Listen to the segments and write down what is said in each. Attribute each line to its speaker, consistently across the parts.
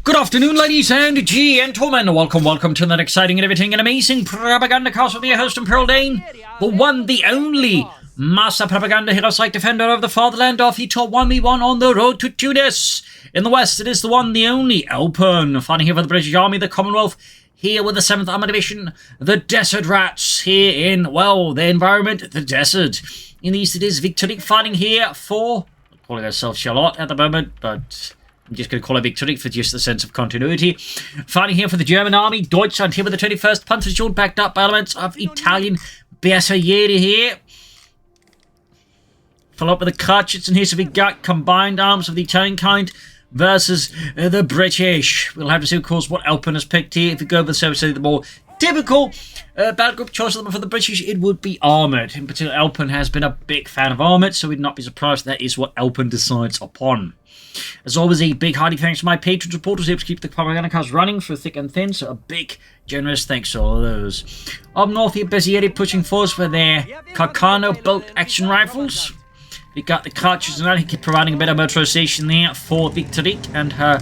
Speaker 1: Good afternoon, ladies and gentlemen. Welcome to that exciting and everything and amazing Propagandacast with your host, Imperial Dane, the one, the only Master Propaganda Hero Site Defender of the Fatherland of the top 1v1 on the road to Tunis. In the West, it is the one, the only Elpern, fighting here for the British Army, the Commonwealth, here with the 7th Armoured Division, the Desert Rats, here in, well, the environment, the desert. In the East, it is Victorique fighting here for, calling herself Charlotte at the moment, but I'm just going to call her Victorique for just the sense of continuity. Fighting here for the German army, Deutschland here with the 21st Panzerdivision, backed up by elements of Italian Bersaglieri here. Follow up with the Cartridge, and here so we got combined arms of the Italian kind versus the British. We'll have to see, of course, what Elpern has picked here. If you go over the service, the more typical battle group choice of them for the British, it would be Armoured. In particular, Elpern has been a big fan of Armoured, so we'd not be surprised that is what Elpern decides upon. As always, a big hearty thanks to my patrons, supporters who help keep the Propagandacast running through thick and thin, so a big, generous thanks to all of those. Up north here, Bersaglieri pushing forward for their Carcano bolt-action rifles. We got the Cartridge and that, providing a bit of motorization there for Victorique and her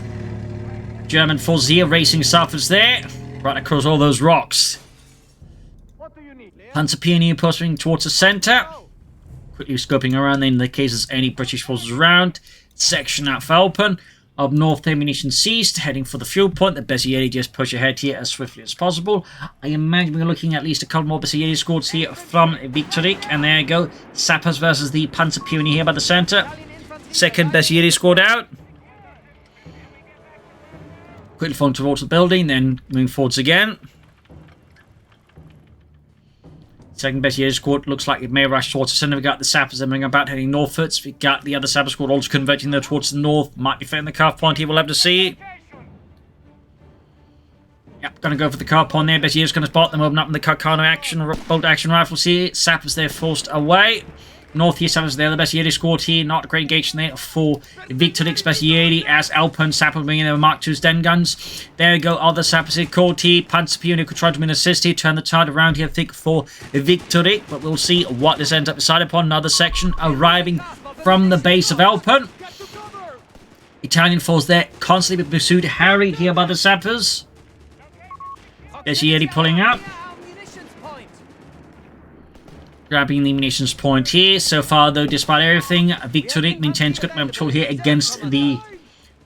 Speaker 1: German Forzier racing suffers there, right across all those rocks. Panzer Pioneer pushing towards the centre, quickly scoping around in the case there's any British forces around. Section out for Elpern. Up north, ammunition ceased, heading for the fuel point. The Bersaglieri just push ahead here as swiftly as possible. I imagine we're looking at least a couple more Bersaglieri squads here from Victorique. And there you go, Sappers versus the Panzer Pioneer here by the centre. Second Bersaglieri squad out. Quickly falling towards the building, then moving forwards again. Second Bersaglieri squad looks like it may rush towards the centre. We got the Sappers moving about, heading northwards. We got the other Sapper squad also converging there towards the north. Might be fitting the carve point here, we'll have to see. Yep, gonna go for the carve point there. Bersaglieri's gonna spot them open up in the Carcano action, bolt action rifles here. Sappers there forced away. North here, Sappers there, the Bersaglieri squad here. Not a great engagement there for Victorique's Bersaglieri as Elpern Sapper bringing their Mark II's Den guns. There we go, other Sappers here, CoH3 here. Panzer Pioneer could try to win assist here, turn the tide around here, I think, for Victorique, but we'll see what this ends up decided upon. Another section arriving from the base of Elpern. Italian force there, constantly being pursued, harried here by the Sappers. Bersaglieri pulling up. Grabbing the munitions point here. So far, though, despite everything, Victorique maintains good control here against the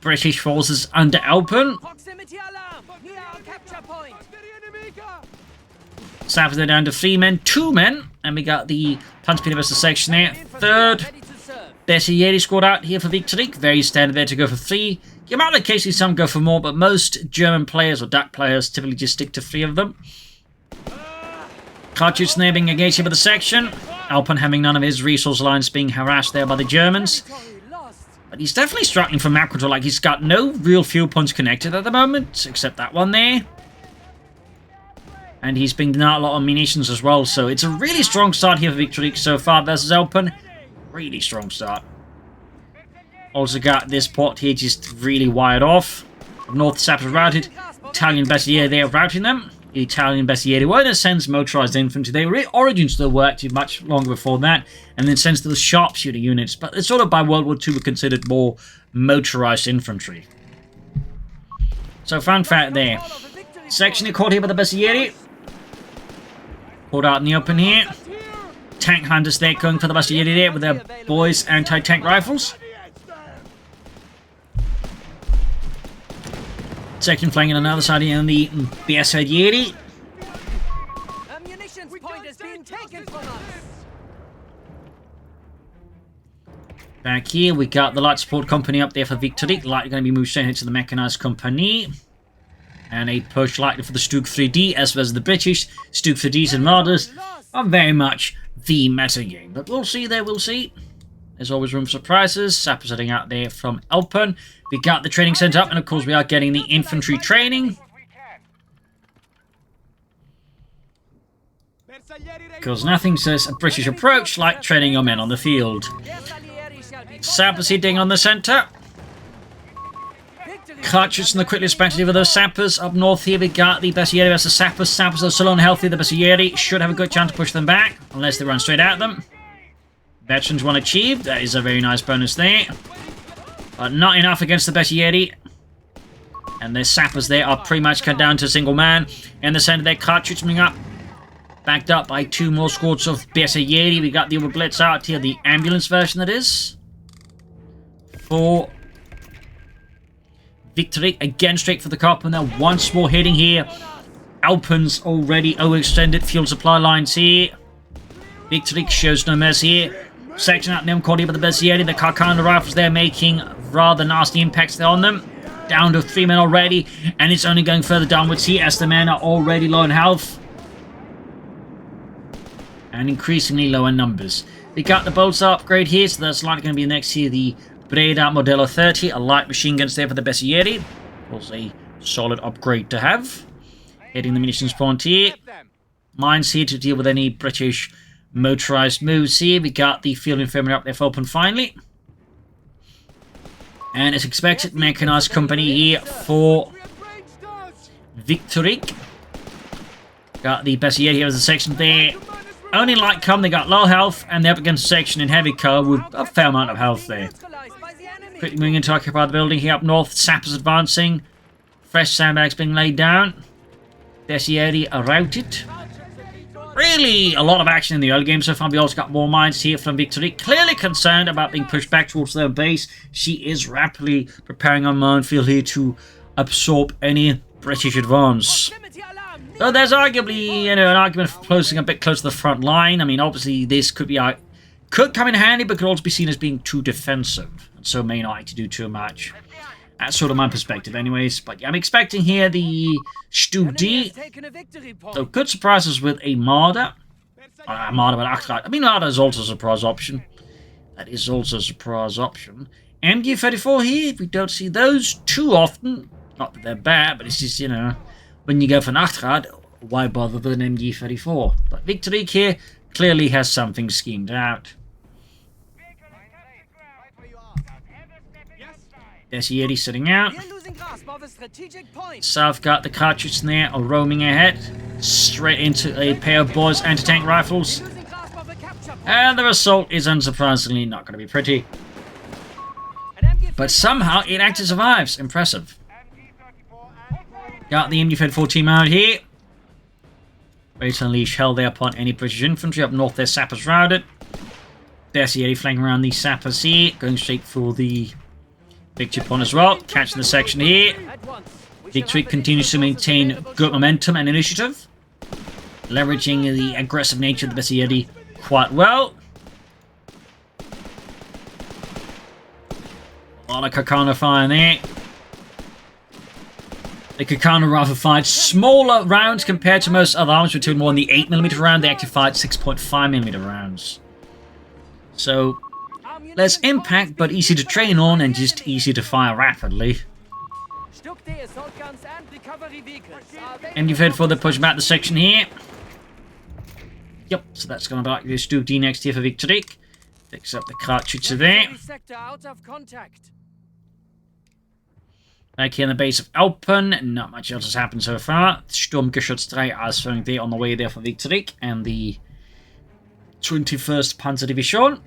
Speaker 1: British forces under Elpern. Sappers there down to 3 men, 2 men, and we got the Panzer Pioneer versus section there. Third Bersaglieri squad out here for Victorique. Very standard there to go for 3. The amount of cases some go for more, but most German players or DAK players typically just stick to 3 of them. Cartridge there being engaged here by the section. Elpern having none of his resource lines being harassed there by the Germans. But he's definitely struggling for map control. Like, he's got no real fuel points connected at the moment, except that one there. And he's been denied a lot of munitions as well. So it's a really strong start here for Victorique so far versus Elpern. Really strong start. Also got this port here just really wired off. North Sappers routed. Italian Bersaglieri there routing them. The Italian Bersaglieri were in a sense motorized infantry. They were origins still worked much longer before that, and then sense to the sharpshooter units, but it's sort of by World War II were considered more motorized infantry. So fun fact there. Section caught here by the Bersaglieri. Caught out in the open here. Tank hunters there going for the Bersaglieri there with their boys anti-tank rifles. Section flanking on the other side here on the Bersaglieri. Back here, we got the light support company up there for Victorique. Likely going to be moved straight into the mechanized company. And a push likely for the Stug 3D as well as the British. Stug 3Ds and Marders are very much the meta game. But we'll see there, we'll see. There's always room for surprises. Sappers heading out there from Elpern. We got the training center up, and of course we are getting the infantry training. Because nothing says a British approach like training your men on the field. Sappers hitting on the center. Cartridge and the quickly expanded over those Sappers. Up north here we got the Bersaglieri versus Sappers. Sappers are still unhealthy. The Bersaglieri should have a good chance to push them back, unless they run straight at them. Veterans one achieved. That is a very nice bonus there. But not enough against the Bersaglieri. And their sappers there are pretty much cut down to a single man. In the center, their cartridge coming up. Backed up by 2 more squads of Bersaglieri. We got the other blitz out here, the ambulance version that is. For Victorique, again straight for the cop, and then once more hitting here. Elpern's already overextended fuel supply lines here. Victorique shows no mercy here. Section out them caught here by the Bersaglieri. The Carcano rifles there making rather nasty impacts there on them. Down to 3 men already, and it's only going further downwards here as the men are already low in health. And increasingly low in numbers. We got the bolts upgrade here, so that's likely going to be next here, the Breda Modello 30, a light machine guns there for the Bersaglieri. Also a solid upgrade to have. Hitting the munitions point here. Mines here to deal with any British motorized moves here. We got the field infirmary up there for open finally. And as expected, mechanized company here for Victorique. Got the Bersaglieri here as a section there. Only light come, they got low health, and they're up against a section in heavy car with a fair amount of health there. Quickly moving in to occupy the building here up north. Sappers advancing. Fresh sandbags being laid down. Bersaglieri are routed. Really a lot of action in the early game so far. We also got more mines here from Victorique. Clearly concerned about being pushed back towards their base. She is rapidly preparing her minefield here to absorb any British advance. So there's arguably, an argument for closing a bit close to the front line. I mean, obviously this could come in handy, but could also be seen as being too defensive, and so may not like to do too much. That's sort of my perspective, anyways. But yeah, I'm expecting here the Stu D. So good surprises with a Marder. Marder with Achtrad. I mean, Marder is also a surprise option. That is also a surprise option. MG34 here. We don't see those too often. Not that they're bad, but it's just, when you go for an Achtrad, why bother with an MG34? But Victorique here clearly has something schemed out. Bersaglieri sitting out. South got the cartridge in there, are roaming ahead. Straight into a pair of Boys anti-tank rifles. And the result is unsurprisingly not going to be pretty. But somehow it actually survives. Impressive. Got the MG34 team out here. Ready to unleash hell there upon any British infantry. Up north, their sappers routed. Bersaglieri flanking around these sappers here. Going straight for the victory point as well. Catching the section here. Victorique continues to maintain good momentum and initiative. Leveraging the aggressive nature of the Bersaglieri quite well. A lot of Carcano fire there. The Carcano rifle fired smaller rounds compared to most other arms, between more than the 8mm round. They actually fired 6.5mm rounds. So less impact, but easy to train on and just easy to fire rapidly. And you've heard for the push back the section here. Yep, so that's going to be like Stu D next here for Victorique. Picks up the cartridge there. Back here in the base of Elpern, not much else has happened so far. Sturmgeschütz 3 Ausführung there on the way there for Victorique and the 21st Panzer Division.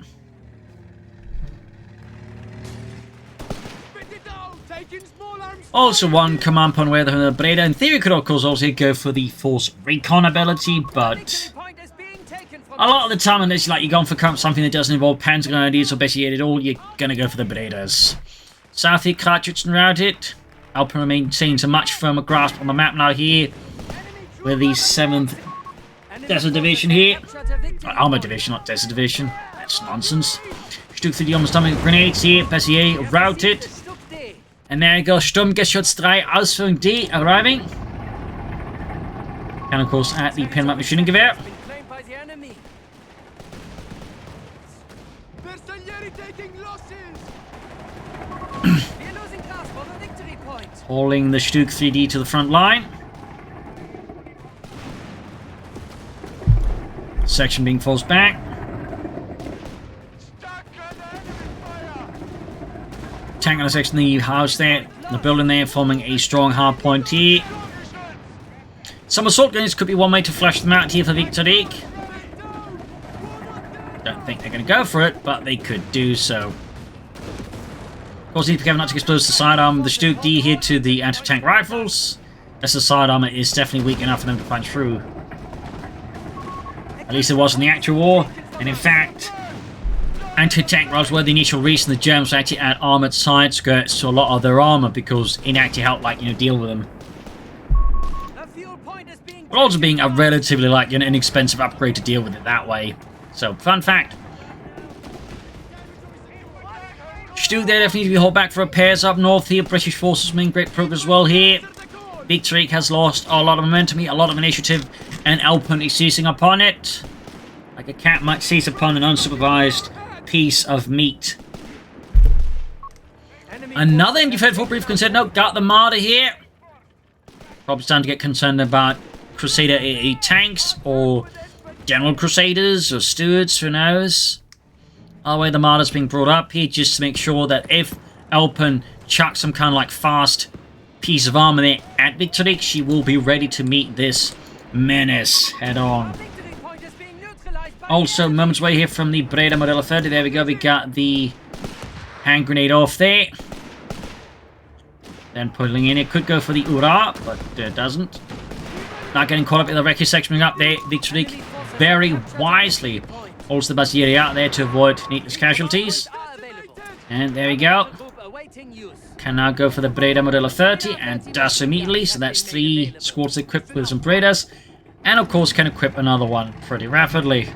Speaker 1: Also one command point where the Breda in theory could of course also go for the force recon ability, but a lot of the time unless you're going for something that doesn't involve panzer grenadiers or Bersaglieri at all, you're gonna go for the Bredas. South here, cartridge and routed. Elpern maintains a much firmer grasp on the map now here with the 7th Desert Division here. Armored Division, not Desert Division. That's nonsense. Stuck through the almost grenades here. Bersaglieri routed. And there you go, Sturmgeschütz 3 Ausführung D arriving. And of course at the Pinlock Machining Gewehr. Hauling the Stuck 3D to the front line. Section being forced back. Tank on the section, the house there, the building there, forming a strong hard point here. Some assault guns could be one way to flush them out here for Victorique. Don't think they're going to go for it, but they could do so. Of course, need to be careful not to expose the sidearm of the Stuke D here to the anti-tank rifles, as the side armor is definitely weak enough for them to punch through. At least it was in the actual war, and in fact, anti-tank rifles were the initial reason the Germans actually add armored side skirts to a lot of their armor, because it actually helped, like, deal with them. But also being a relatively, like, inexpensive upgrade to deal with it that way. So, fun fact. Stuke there definitely need to be held back for repairs up north here. British forces making great progress as well here. Victorique has lost a lot of momentum here, a lot of initiative, and Elpern is seizing upon it. Like a cat might seize upon an unsupervised piece of meat. Another MG-34 brief concerned. No, got the Marder here. Probably starting to get concerned about Crusader AA tanks, or General Crusaders, or Stuarts, who knows. Either way, the Marder's being brought up here just to make sure that if Elpern chucks some kind of like fast piece of armor there at Victorique, she will be ready to meet this menace head on. Also, moments away here from the Breda Modella 30. There we go, we got the hand grenade off there. Then pulling in, it could go for the Ura, but it doesn't. Not getting caught up in the wreckage section up there. Victorique very wisely holds the Bassieri out there to avoid needless casualties. And there we go. Can now go for the Breda Modella 30 and does immediately. So that's 3 squads equipped with some Bredas. And of course can equip another one pretty rapidly.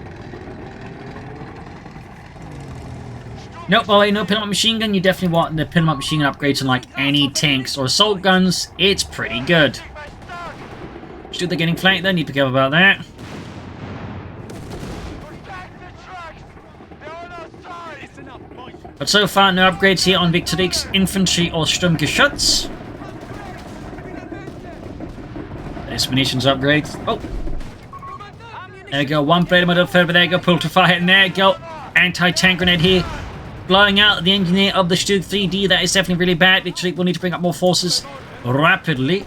Speaker 1: Nope, by the way, no pin-up machine gun. You definitely want the pin-up machine gun upgrades on like any tanks or assault guns. It's pretty good. Still they're getting flanked there, need to be careful about that. But so far, no upgrades here on Victorique's infantry or Sturmgeschütz. There's munitions upgrades. Oh! There we go, one Breda Model 30, there you go, pull to fire, and there you go. Anti-tank grenade here. Blowing out the engineer of the Stuke 3D. That is definitely really bad. Victorique will need to bring up more forces rapidly.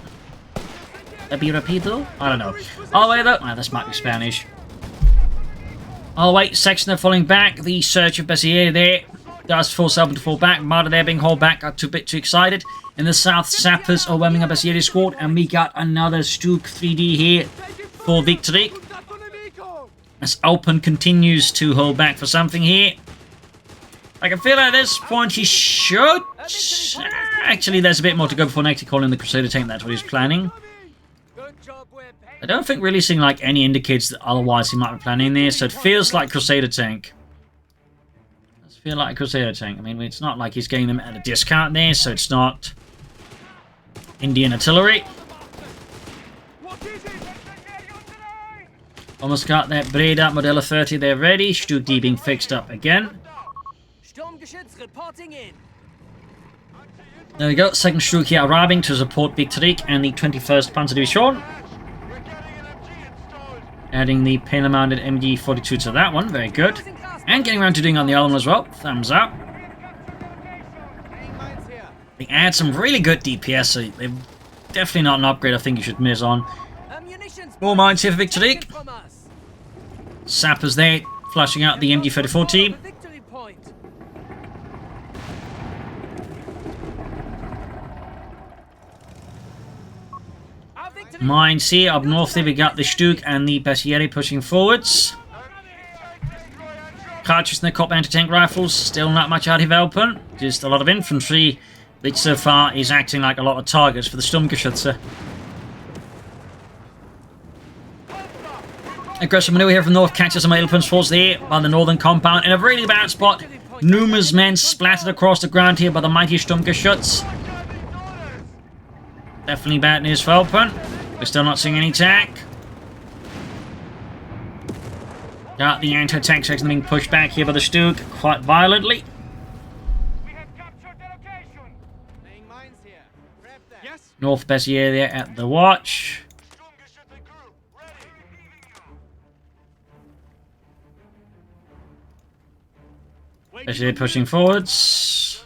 Speaker 1: That be rapido? I don't know. Oh, wait, though. Oh, this might be Spanish. Oh, wait, section they're falling back. The search of Bessier there does force Elpern to fall back. Marder there being hauled back. Got a bit too excited. In the south, sappers are whelming up Bessier's squad. And we got another Stuke 3D here for Victorique. As Elpern continues to hold back for something here. I can feel at this point he should... Actually, there's a bit more to go before actually calling the Crusader tank. That's what he's planning. I don't think releasing like any indicates that otherwise he might be planning this, so it feels like Crusader tank. It does feel like a Crusader tank. I mean, it's not like he's getting them at a discount there, so it's not Indian artillery. Almost got that Breda Modella 30 there ready. Stuke D being fixed up again. There we go, second Stuke here arriving to support Victorique and the 21st Panzer Division. Adding the payload-mounted MG42 to that one, very good. And getting around to doing on the other one as well, thumbs up. They add some really good DPS, so they're definitely not an upgrade I think you should miss on. More mines here for Victorique. Sappers there, flashing out the MG34 team. Mines here, up north there we got the Stuke and the Bessieri pushing forwards. Cartridge and the Cop anti-tank rifles, still not much out of Elpern. Just a lot of infantry, which so far is acting like a lot of targets for the Sturmgeschütze. Aggressive maneuver here from north, catches some Elpern's force there by the northern compound in a really bad spot. Numerous men splattered across the ground here by the mighty Sturmgeschütz. Definitely bad news for Elpern. We're still not seeing any tank. Got the anti-tank section being pushed back here by the Stuke quite violently. North Bessier there at the watch. Bessier pushing forwards.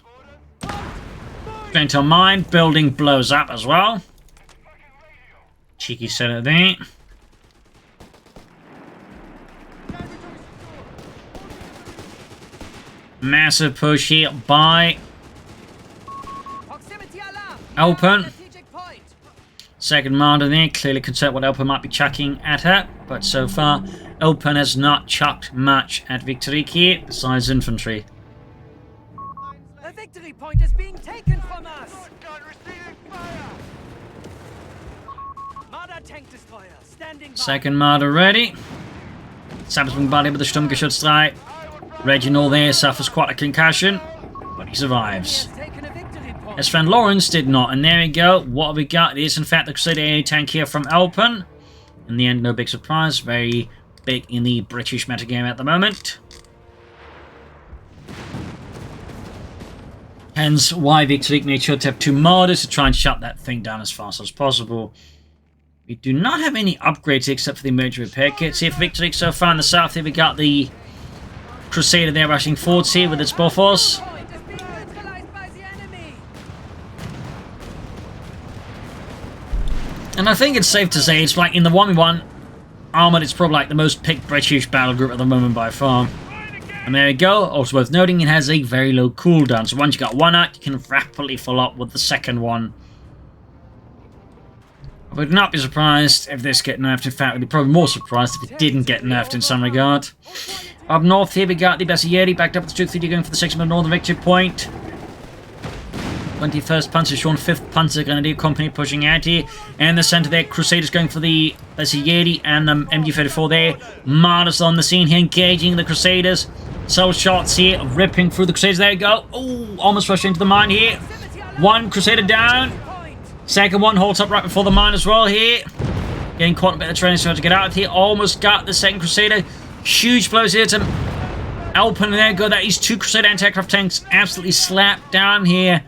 Speaker 1: Straight to mine. Building blows up as well. Cheeky setup there. Massive push here by Elpern. Second Marder there, clearly concerned what Elpern might be chucking at her, but so far Elpern has not chucked much at Victorique here, besides infantry.
Speaker 2: A victory point is being taken from us! Marder tank destroyer, standing by.
Speaker 1: Second Marder ready. Sappers being bodied with the CoH3. Reginald there suffers quite a concussion, but he survives. His friend Lawrence did not, and there we go. What have we got? It is in fact the Crusader AA tank here from Elpern. In the end, no big surprise. Very big in the British metagame at the moment. Hence why Victorique made sure to have 2 Marders to try and shut that thing down as fast as possible. We do not have any upgrades except for the emergency repair kits here for Victorique so far. In the south here we got the Crusader there rushing forwards here with its Bofors. And I think it's safe to say it's like in the 1v1 Armoured, it's probably like the most picked British battle group at the moment by far. And there we go. Also worth noting, it has a very low cooldown. So once you got one out, you can rapidly follow up with the second one. I would not be surprised if this get nerfed. In fact, I'd be probably more surprised if it didn't get nerfed in some regard. Up north here we got the Bessieri backed up with the Duke 3D going for the 6th Northern Victory Point. 21st Panzer Sean, 5th Panzer Grenadier Company pushing out here. And the centre there, Crusaders going for the Bessieri and the MG34 there. Marders on the scene here, engaging the Crusaders. So shots here, ripping through the Crusaders. There you go. Oh, almost rushed into the mine here. One Crusader down. Second one holds up right before the mine as well here. Getting quite a bit of training so to get out of here. Almost got the second Crusader. Huge blows here to Elpern. There you go. That is 2 Crusader anti-aircraft tanks absolutely slapped down here.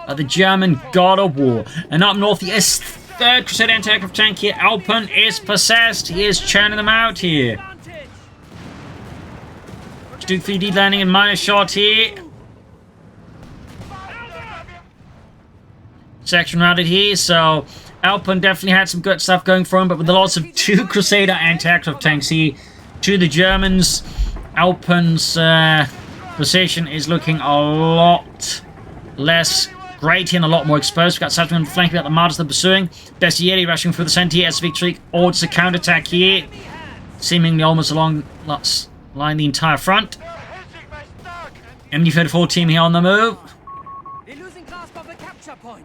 Speaker 1: The German God of War. And up north, yes, 3rd Crusader anti-aircraft tank here. Elpern is possessed. He is churning them out here. Duke 3D landing in minor shot here. Section routed here, so Elpern definitely had some good stuff going for him, but with the loss of 2 Crusader anti-aircraft tanks here to the Germans, Elpern's position is looking a lot less great here and a lot more exposed. We've got Saturn flanking out the Marders they're pursuing. Bessieri rushing through the centre here as Victorique orders the counter-attack here, seemingly almost along line the entire front. MG34 team here on the move.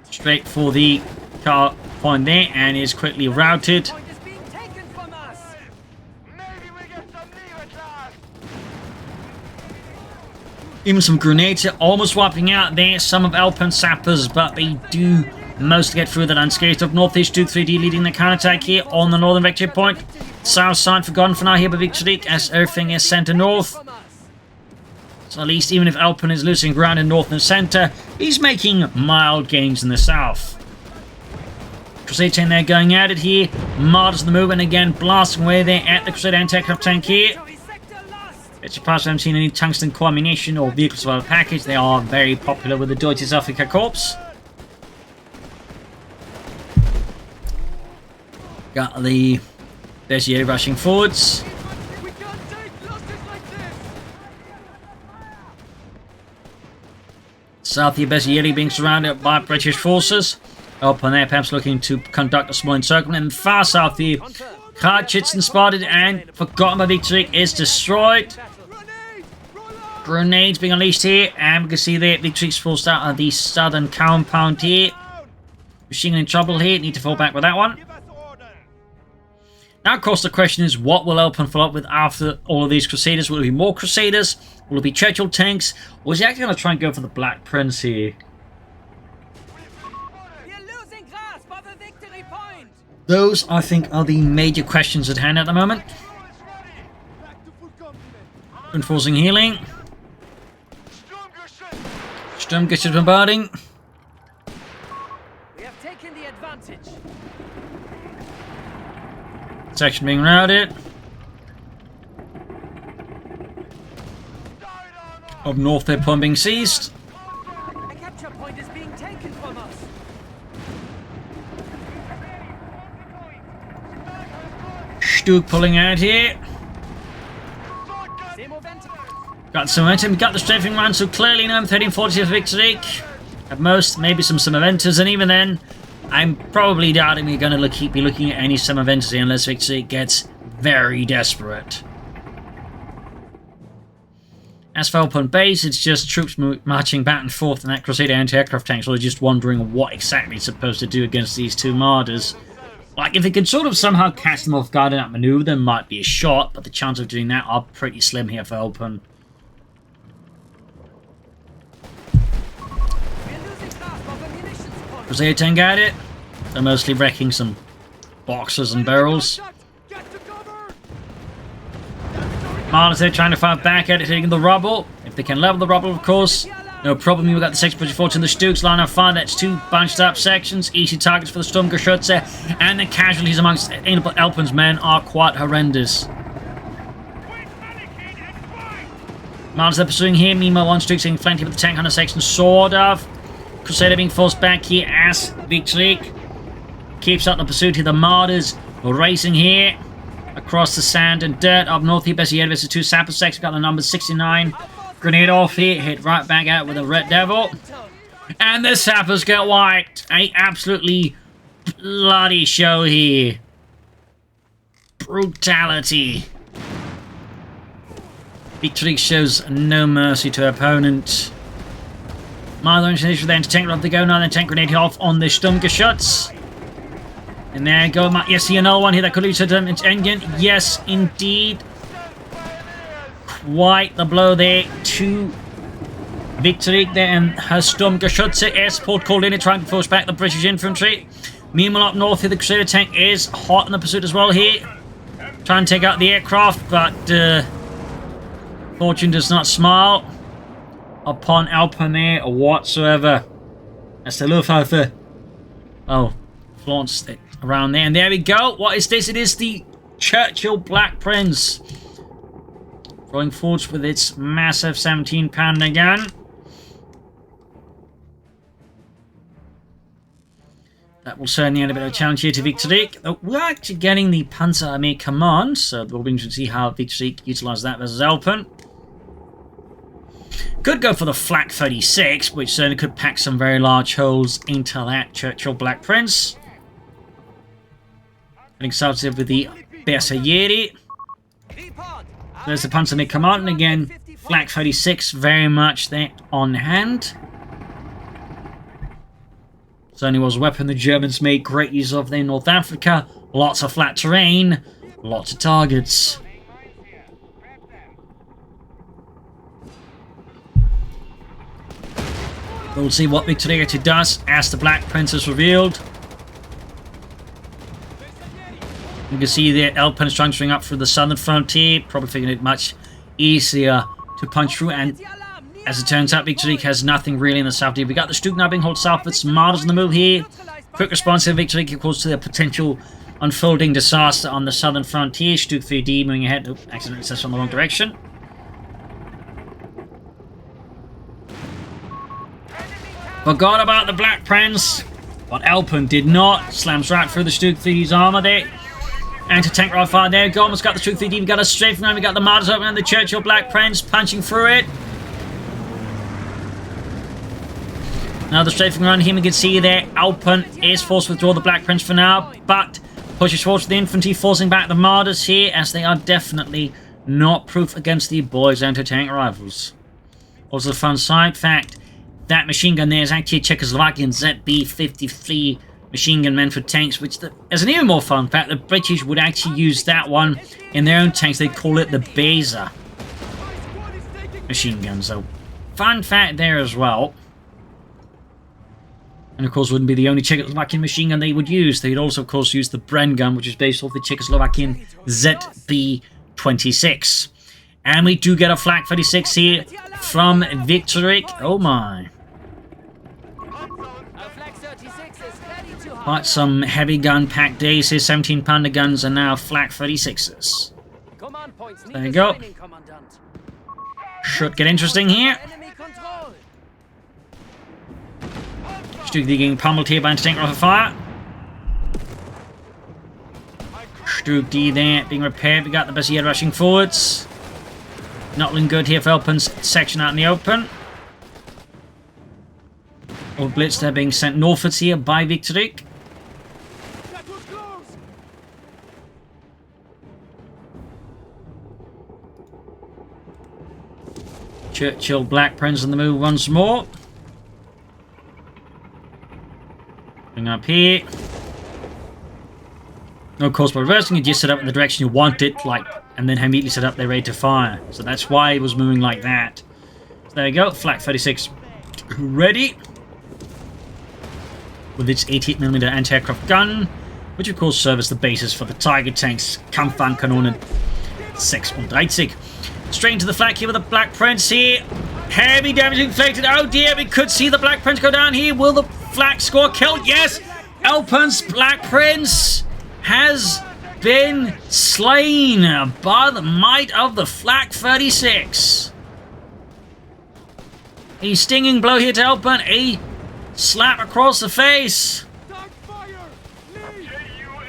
Speaker 1: Straight for the car point there and is quickly routed. Even some grenades are almost wiping out there some of Elpern's sappers, but they do mostly get through that unscathed. Up north is Duke 3D leading the counterattack here on the northern victory point. South side forgotten for now here by Victorique as everything is centre north. So at least even if Elpern is losing ground in north and centre, he's making mild gains in the south. Crusader tank there going at it here. Marders on the move and again blasting away there at the Crusader anti-aircraft tank here. It's surprised I haven't seen any tungsten core ammunition or vehicle survival package. They are very popular with the Deutsches Afrika Korps. Got the Bessieri rushing forwards. South here, Bessieri being surrounded by British forces. Elpern there perhaps looking to conduct a small encirclement. And far south here, Karchitzen spotted and forgotten by Victorique is destroyed. Grenades being unleashed here, and we can see there Victorique's forced out of the southern compound here. Machine gun in trouble here, need to fall back with that one. Now, of course, the question is, what will Elpern follow up with after all of these Crusaders? Will it be more Crusaders? Will it be Churchill tanks? Or is he actually going to try and go for the Black Prince here? Those, I think, are the major questions at hand at the moment. Enforcing healing. Sturmgeschütz bombarding.
Speaker 2: We have taken the advantage.
Speaker 1: Section being routed. Up north, their pump being seized.
Speaker 2: A capture point is being taken from us.
Speaker 1: Stuke pulling out here. Got some momentum, got the strafing run, so clearly no M1340 for Victorique. At most, maybe some Summerventers, and even then, I'm probably doubting we're going to be looking at any Summerventers here unless Victorique gets very desperate. As for Elpern base, it's just troops marching back and forth in that Crusader anti-aircraft tanks, or just wondering what exactly it's supposed to do against these two Marders. Like, if it can sort of somehow catch them off guard in that maneuver, there might be a shot, but the chances of doing that are pretty slim here for Elpern. Crusader tank at it. They're mostly wrecking some boxes and barrels. Marders there trying to fight back at it, hitting the rubble. If they can level the rubble, of course, no problem. You've got the 6 British forts in the Stuks line of fire. That's 2 bunched up sections. Easy targets for the Sturmgeschütze. And the casualties amongst Elpern's men are quite horrendous. Marders are pursuing here. Meanwhile, one Stuk getting flanked with the tank hunter section, sort of. Crusader being forced back here as Victorique keeps up the pursuit here. The Marders are racing here across the sand and dirt up north here. Bessie Edwards is 2 sapper sections. Got the number 69. Grenade off here. Hit right back out with a Red Devil. And the sappers get wiped. A absolutely bloody show here. Brutality. Victorique shows no mercy to her opponent. Milo initiative then to tank up the go. Now then tank grenade off on the Sturmgeschütz. And there you go. Yes, see another one here that could lead to them. It's Engen. Yes, indeed. Quite the blow there to Victorique there, and her Sturmgeschütze air support called in, trying to force back the British infantry. Meanwhile, up north here, the Crusader tank is hot in the pursuit as well here. Trying to take out the aircraft, but fortune does not smile upon Elpern there whatsoever. That's the Luftwaffe. Oh, flaunts it around there. And there we go. What is this? It is the Churchill Black Prince. Rolling forwards with its massive 17-pounder gun. That will certainly add a bit of a challenge here to Victorique. We're actually getting the Panzer Army command, so we'll be interested to see how Victorique utilises that versus Elpern. Could go for the Flak 36, which certainly could pack some very large holes into that Churchill Black Prince. Getting started with the Bersaglieri. There's the Panzer Army command, and again, Flak 36 very much there on hand. Certainly was a weapon the Germans made great use of there in North Africa. Lots of flat terrain, lots of targets. We'll see what Victorique does as the Black Prince is revealed. You can see that Elpern is trying to string up through the southern frontier, probably figuring it much easier to punch through, and as it turns out, Victorique has nothing really in the south. We got the Stuk now being held southwards, Marders on the move here. Quick response to Victorique, of course, to the potential unfolding disaster on the southern frontier. Stuk 3D moving ahead. Oh, accidentally set on the wrong direction. Forgot about the Black Prince, but Elpern did not. Slams right through the Stuk 3D's armor there. Anti-tank right fire there. Go, almost got the Stuk 3D. We got a strafing line. We got the Marders open and the Churchill Black Prince punching through it. Now the strafing run here, we can see there, Elpern is forced to withdraw the Black Prince for now, but pushes forward to the infantry, forcing back the Marders here, as they are definitely not proof against the boys' anti-tank rifles. Also, fun side fact, that machine gun there is actually a Czechoslovakian ZB-53 machine gun meant for tanks, which as an even more fun fact, the British would actually use that one in their own tanks. They call it the Beza machine gun, so fun fact there as well. And of course, wouldn't be the only Czechoslovakian machine gun they would use. They'd also, of course, use the Bren gun, which is based off the Czechoslovakian ZB-26. And we do get a Flak 36 here from Victorique. Oh my. Quite some heavy gun pack days here. 17-pounder guns are now Flak 36s. There you go. Should get interesting here. Stuk D getting pummeled here by anti-tank rifle fire. Stuk D there being repaired. We got the Bersaglieri rushing forwards. Not looking good here for Elpern's section out in the open. Or blitz there being sent northwards here by Victorique.
Speaker 2: That was close.
Speaker 1: Churchill Black Prince on the move once more. Bring up here. Of course, by reversing, you just set up in the direction you want it, like, and then immediately set up there ready to fire. So that's why it was moving like that. So there you go, Flak 36 ready. With its 88mm anti-aircraft gun, which of course serves as the basis for the Tiger tanks, Kampfwagenkanonen 36. Straight into the Flak here with the Black Prince here. Heavy damage inflicted. Oh dear, we could see the Black Prince go down here. Will the Flak score kill? Yes! Elpern's Black Prince has been slain by the might of the Flak 36. A stinging blow here to Elpern. A slap across the face.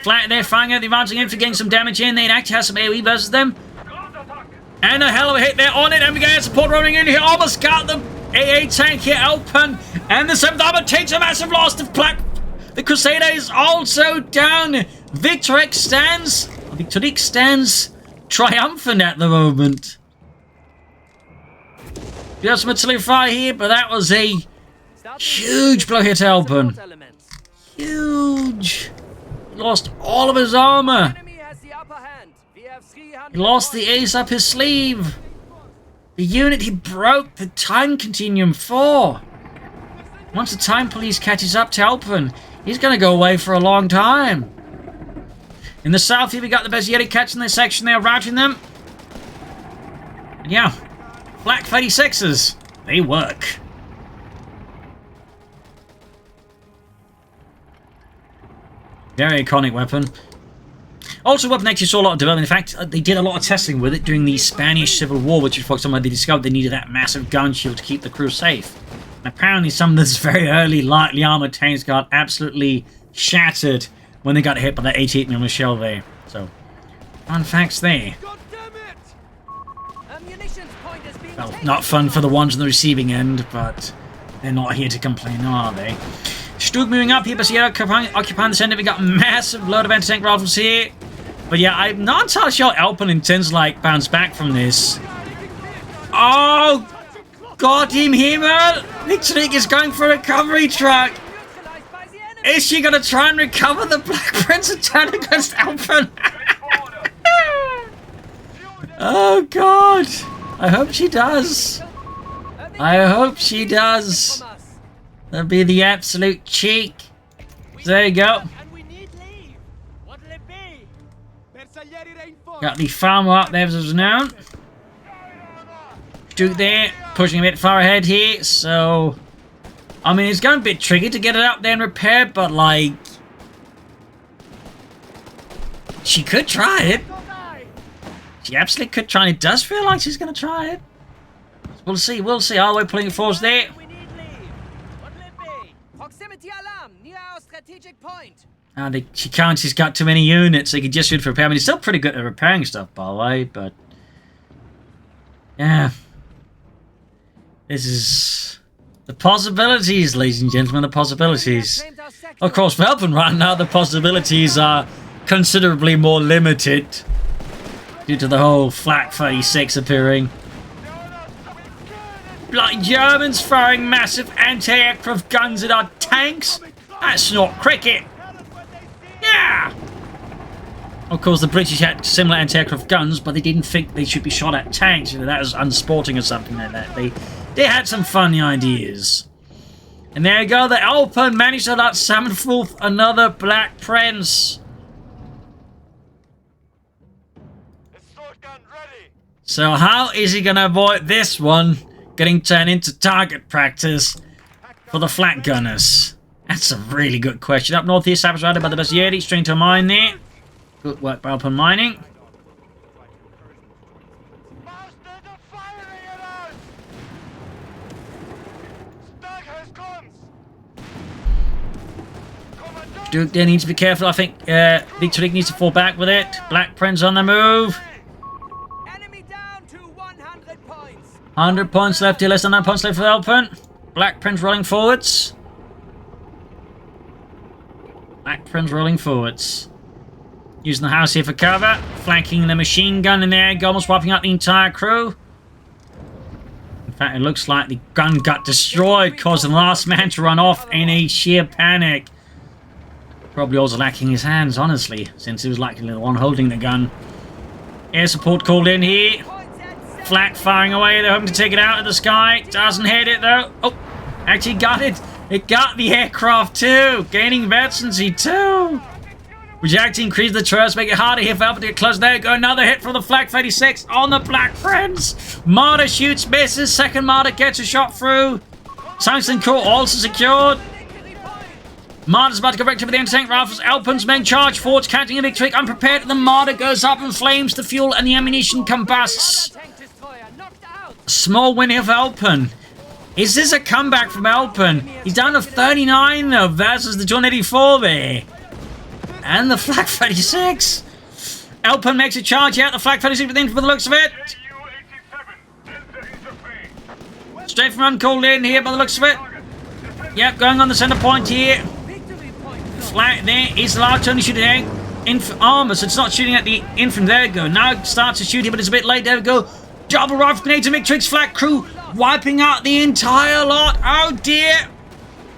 Speaker 1: Flak there firing out the advancing infantry, getting some damage in. They actually have some AoE versus them. And a hell of a hit there on it. And we get support rolling in here. Almost got the AA tank here. Elpern and the 7th Armoured takes a massive loss. The Crusader is also down. Victorique stands triumphant at the moment. We have some artillery fire here, but that was a huge blow here to Elpern. Huge. He lost all of his armor. He lost the ace up his sleeve. The unit he broke the time continuum for. Once the time police catches up to Elpern, he's going to go away for a long time. In the south here, we got the Bezietti catching this section there, routing them. And yeah, Flak 36s, they work. Very iconic weapon. Also, weapon actually saw a lot of development. In fact, they did a lot of testing with it during the Spanish Civil War, which is for example they discovered they needed that massive gun shield to keep the crew safe. And apparently some of those very early lightly armored tanks got absolutely shattered when they got hit by that 88mm shell there. So, fun facts there. Well, not fun for the ones on the receiving end, but they're not here to complain, are they? Stug moving up here, but yeah, occupying the center. We got massive load of anti-tank rifles here. But yeah, I'm not entirely sure Elpern intends to like bounce back from this. Oh, got him, Himmel! Victorique is going for a recovery truck. Is she going to try and recover the Black Prince and turn against Elpern? Oh God! I hope she does. I hope she does. That'd be the absolute cheek. There you go. Got the farmer up there as known. Duke there, pushing a bit far ahead here, so I mean it's going to be a bit tricky to get it up there and repair, but like she could try it. She absolutely could try, and it does feel like she's going to try it. We'll see, we'll see. All the way pulling it force there. She can't, she's got too many units, so you can just shoot for repair. I mean, he's still pretty good at repairing stuff, by the way, but yeah. This is the possibilities, ladies and gentlemen, the possibilities. Of course, for Elpern right now, the possibilities are considerably more limited due to the whole Flak 36 appearing. Like Germans firing massive anti-aircraft guns at our tanks? That's not cricket. Yeah! Of course, the British had similar anti-aircraft guns, but they didn't think they should be shot at tanks. You know, that was unsporting or something like that. They had some funny ideas. And there you go, the Elpern managed to summon forth another Black Prince. So how is he going to avoid this one getting turned into target practice for the Flak Gunners? That's a really good question. Up north here, Sappers routed by the Bezietti, straight into a mine there. Good work by Elpern mining. Duke there needs to be careful. I think Victorique needs to fall back with it. Black Prince on the move. 100 points left here, less than 9 points left for Elpern. Black Prince rolling forwards. Black Prince rolling forwards. Using the house here for cover. Flanking the machine gun in there. Almost wiping out the entire crew. In fact, it looks like the gun got destroyed, causing the last man to run off in a sheer panic. Probably also lacking his hands, honestly, since he was likely the one holding the gun. Air support called in here. Flak firing away. They're hoping to take it out of the sky. Doesn't hit it, though. Oh, actually got it. It got the aircraft, too. Gaining veterancy, too. Rejecting, increase the trust, make it harder here for Elpern to get close. There you go, another hit from the Flak 36 on the Black Prince. Martyr shoots, misses. Second Martyr gets a shot through. Tungsten core also secured. Martyr's about to go back to the anti-tank rifles. Elpern's men charge forwards, counting a Victorique. Unprepared, the Martyr goes up in flames. The fuel and the ammunition combusts. A small win here for Elpern. Is this a comeback from Elpern? He's down to 39 though, versus the John 84 there. And the Flak 36. Elpern makes a charge out. The Flak 36 within for the looks of it. Strafe run called in here by the looks of it. Yep, going on the center point here. Flak there is allowed to only shoot at armor, so it's not shooting at the infantry. There we go. Now it starts to shoot here, but it's a bit late. There we go. Double rifle grenade to Victorique's Flak crew, wiping out the entire lot. Oh dear.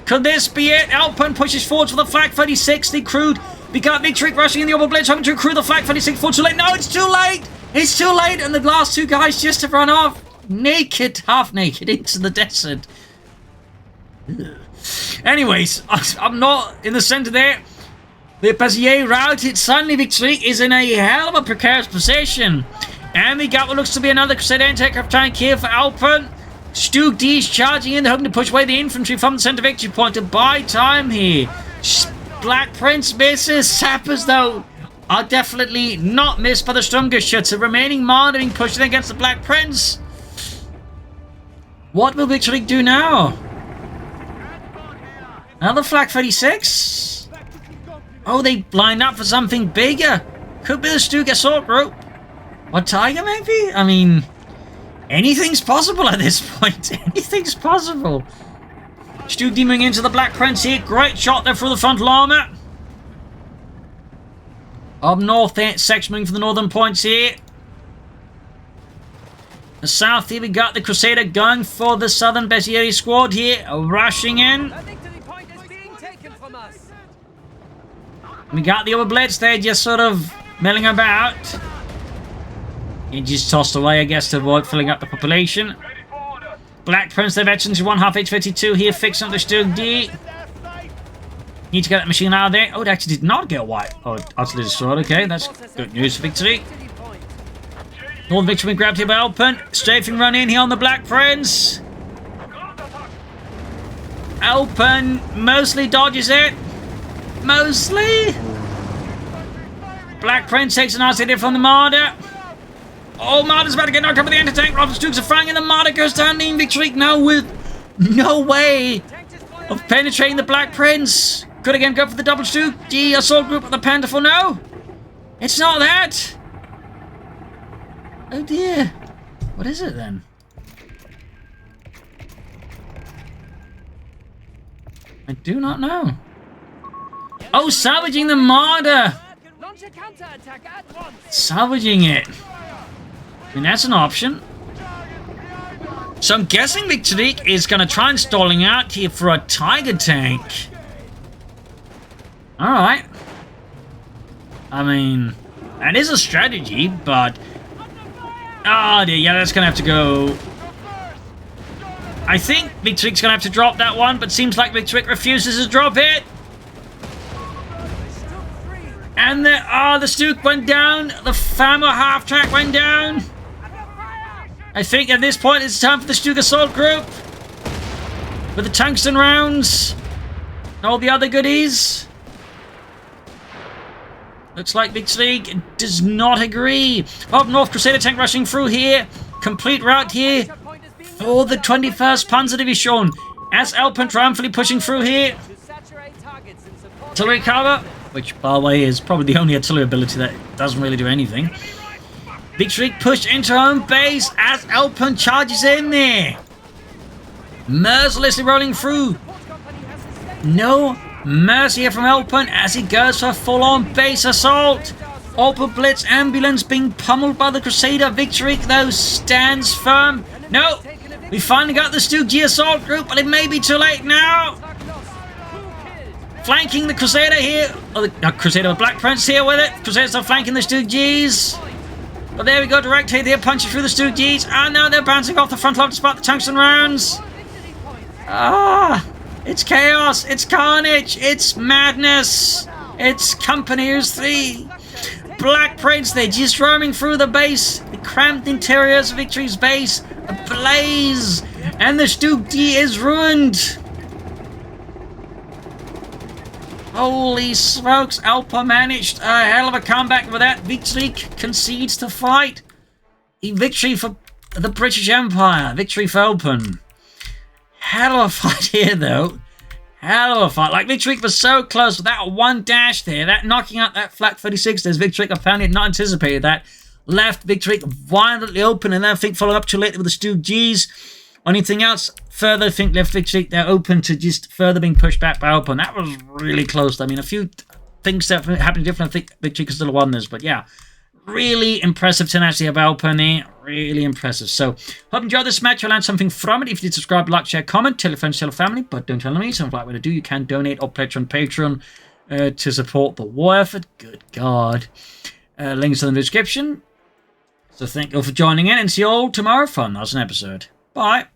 Speaker 1: Could this be it? Elpern pushes forward for the Flak 36. The crew. We got Victorique rushing in the orbital blitz, hoping to recruit the Flak 36 forward. Too late. No, it's too late. It's too late, and the last two guys just have run off. Naked, half naked, into the desert. Ugh. Anyways, I'm not in the center there. The Bezier routed. Suddenly, Victorique is in a hell of a precarious position. And we got what looks to be another Crusader anti-aircraft tank here for Elpern. Stu D's charging in, hoping to push away the infantry from the center victory point to buy time here. Black Prince misses. Sappers, though, are definitely not missed by the Sturmgeschütze. Remaining Martyr being pushed in against the Black Prince. What will Victorique do now? Another Flak 36? Oh, they lined up for something bigger. Could be the Stug assault group. Or Tiger, maybe? I mean, anything's possible at this point. Anything's possible. Stug moving into the Black Prince here. Great shot there for the frontal armor. Up north there, section moving for the northern points here. The south here, we got the Crusader going for the southern Bezieri squad here. Rushing in. We got the other blitz there, just sort of milling about. He just tossed away, I guess, to avoid filling up the population. Black Prince, their veterans, 1 half H52 here, fixing up the Stug D. Need to get that machine out of there. Oh, it actually did not get wiped. Oh, utterly destroyed. Okay, that's good news for Victory. Northern Victory grabbed here by Elpern. Strafing run in here on the Black Prince. Elpern mostly dodges it. Mostly. Black Prince takes a nice hit from the Martyr. Oh, Martyr's about to get knocked up with the anti-tank. Rifle Stugs are firing, and the Martyr goes down. Lean Victorique now with no way of penetrating the Black Prince. Could again go for the double Stug. The assault group of the Panther. No, it's not that. Oh dear. What is it then? I do not know. Oh, salvaging the Martyr. Salvaging it. I mean, that's an option. So I'm guessing Victorique is going to try and stalling out here for a Tiger tank. Alright. I mean, that is a strategy, but... Oh dear, yeah, that's going to have to go... I think Victorique's going to have to drop that one, but seems like Victorique refuses to drop it. And the Stug went down. The Fammer half-track went down. I think at this point it's time for the Stug assault group. With the tungsten rounds. And all the other goodies. Looks like Victorique does not agree. Up North Crusader tank rushing through here. Complete route here for the 21st Panzer Division. As Elpern triumphantly pushing through here. Artillery cover. Which, by the way, is probably the only artillery ability that doesn't really do anything. Victorique pushed into her own base as Elpern charges in there. Mercilessly rolling through. No Mercy here from Elpern as he goes for a full-on base assault. Opel Blitz ambulance being pummeled by the Crusader. Victorique, though, stands firm. No, we finally got the Stu G assault group, but it may be too late now. Flanking the Crusader here. Oh, the Crusader with Black Prince here with it. Crusaders are flanking the Stu Gs. But there we go, direct hit here, punching through the Stu Gs. And now they're bouncing off the front line to spot the tungsten rounds. It's chaos, it's carnage, it's madness. It's Companies 3. Black Prince, they're just roaming through the base. The cramped interiors of Victory's base ablaze. And the Stu G is ruined. Holy smokes, Elpern managed a hell of a comeback with that. Victorique concedes to fight. A victory for the British Empire. Victory for Elpern. Hell of a fight here, though. Hell of a fight. Like, Victorique was so close with that one dash there. That knocking out that Flak 36. There's Victorique apparently had not anticipated that. Left Victorique violently open and then I think followed up too late with the Stu Gs. Anything else further, I think left Victorique, they're open to just further being pushed back by Elpern. That was really close. I mean, a few things that happened different. I think Victorique could still have won this, but yeah. Really impressive tenacity of Elpern here. Really impressive. So, hope you enjoyed this match. You'll learn something from it. If you did, subscribe, like, share, comment, tell your friends, tell your family, but don't tell me. So, if you like what to do, you can donate or pledge on Patreon to support the war effort. Good God. Links in the description. So, thank you all for joining in and see you all tomorrow for another episode. Bye.